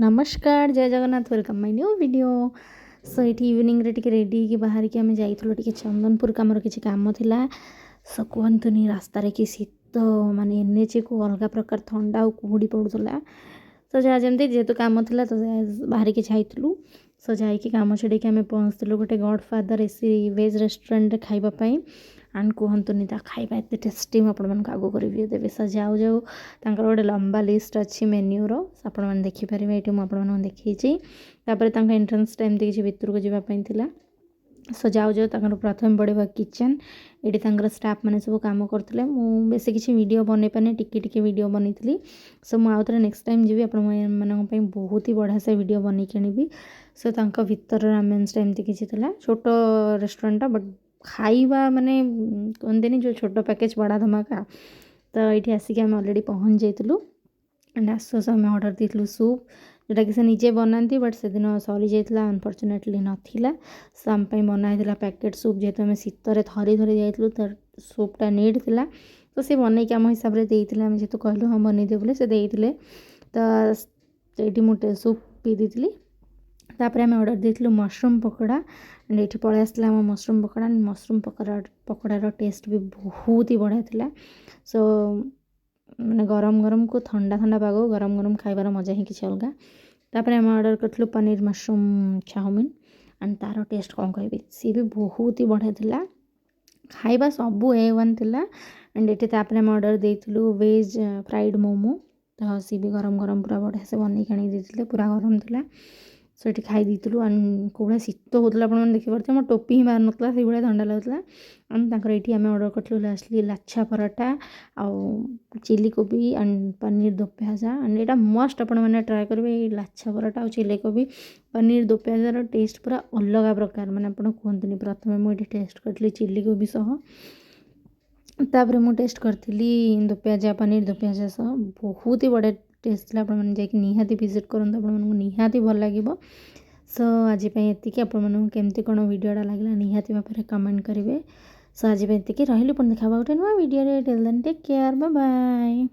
नमस्कार जय Jagannath welcome my new video. So ये इवनिंग रे टिके रेडी कि बाहर की आम जाइलु टिके चंदनपुर कमर किसी काम थिला। सो कहतुनी रास्तार कि शीत माने एनएच को अलग प्रकार ठंडा और कुहुड़ी पड़ूला। सो जहाँ जमी जेहेतु कम था तो बाहर की जाइलु। सो जाकि कम छड़े आम पहुँचलु गोटे गॉडफादर एसी वेज रेस्टोरेंट खाइबापी एंड कहतुनी खाଇବା एत टेस्टी मुझे आगो कर देवी। सो जाऊ जाऊ तांकर गोटे लंबा लिस्ट अच्छी मेन्यूर आपण मैंने देखिपारे ये मुझे देखी। एंट्रेंस टाइम किसी भितर को जावाई थी। सो जाऊ जाऊ तक प्रथम पड़े किचन ये स्टाफ मैंने सब कम करते बेस किसी वीडियो बन पाने टिके वीडियो बनी। सो मुझे नेक्स्ट टाइम जी आप बहुत ही बढ़िया से वीडियो बन कि। सो भर आमेन्स एमती किसी छोट रेस्टोरेंट बट खाइबा माने कहते जो छोट पैकेज बड़ा धमाका। तो ये आसिक आम अलरेडी पहुँच जाइलु एंड आसु आम ऑर्डर देलु सूप जोटा कि से निजे बनाती बट से दिन सरी जाइला अनफॉर्चुनेटली नाथिला। सो आम बनाई पैकेट सूप जेहेतु आम शीतर थरी थरी जाइलु तो सूपटा नीड थिला। तो सी बनईकि आम हिसाब से देते आम जेहतु कहलु हाँ बनईदे बोले से देते। तो ये मुझे सूप पी दी। तापर आम ऑर्डर देलु मशरूम पकोड़ा एंड ये पलि आसला मशरूम पकोड़ा। मशरूम पकोड़ार टेस्ट भी बहुत ही बढ़िया थिला। सो मैंने गरम गरम को ठंडा ठंडा पाग गरम गरम खाइबार मजा ही किसी अलग। तापर आम ऑर्डर करूँ पनीर मशरूम चाउमिन एंड तार टेस्ट कौन कह सी भी बहुत ही बढ़िया थिला। खाइबा सबू A1 थिला एंड ये आम ऑर्डर देलु वेज फ्राइड मोमो। तो सी भी गरम गरम पूरा बढ़िया से बनई आनी देते पूरा गरम थिला। सो ये खाई देलु एंड कौड़ा शीत होता आपने देखिए मोर टोपी ही बाहर नाला से भाई ठंडा लगुला। एंड ये आम ऑर्डर करूँ लास्टली लाछा पराठा आउ चिली कोबी एंड पनीर दो प्याजा एंड यहाँ मस्ट आप ट्राए करेंगे लाछा पराठा और चिली कोबी पनीर दो प्याजार टेस्ट पूरा अलग प्रकार मैंने आप कहतुनि। प्रथम मुझे टेस्ट करी चिली कोबी सह तापर मु टेस्ट करी दो प्याजा पनीर दो प्याजा सह बहुत ही बढ़िया टेस्ट थी। आपने निहाती विजिट करूँ आपको निहाती भल लगे। सो आज ये आपको केमती कौन वीडियोटा लगे निहाती भाव में कमेंट करेंगे। सो आज ये रही पुणी देखा गोटे नुआ video till then take care bye bye.